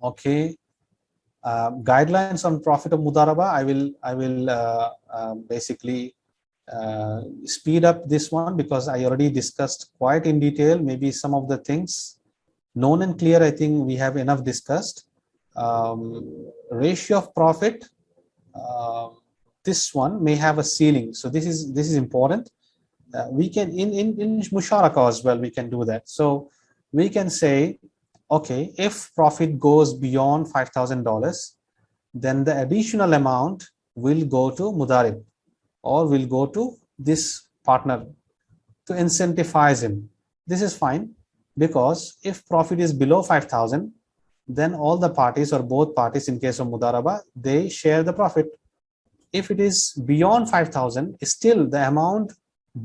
Okay. Guidelines on profit of Mudaraba. I will basically speed up this one because I already discussed quite in detail. Maybe some of the things known and clear, I think we have enough discussed. Ratio of profit. This one may have a ceiling. So this is important. We can in Musharaka as well, we can do that. So we can say, okay, if profit goes beyond $5,000, then the additional amount will go to Mudarib or will go to this partner to incentivize him. This is fine because if profit is below 5,000, then all the parties or both parties in case of Mudaraba, they share the profit. If it is beyond 5,000, still the amount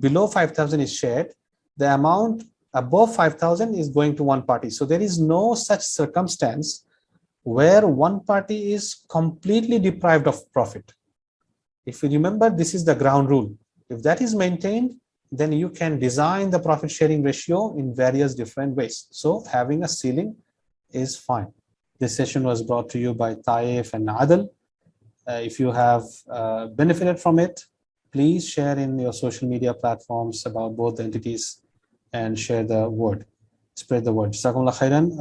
below 5,000 is shared. The amount above 5,000 is going to one party. So there is no such circumstance where one party is completely deprived of profit. If you remember, this is the ground rule. If that is maintained, then you can design the profit sharing ratio in various different ways. So having a ceiling is fine. This session was brought to you by TAIF and Adil. If you have benefited from it, please share in your social media platforms about both the entities and share the word. Spread the word. Jazakumullah khairan.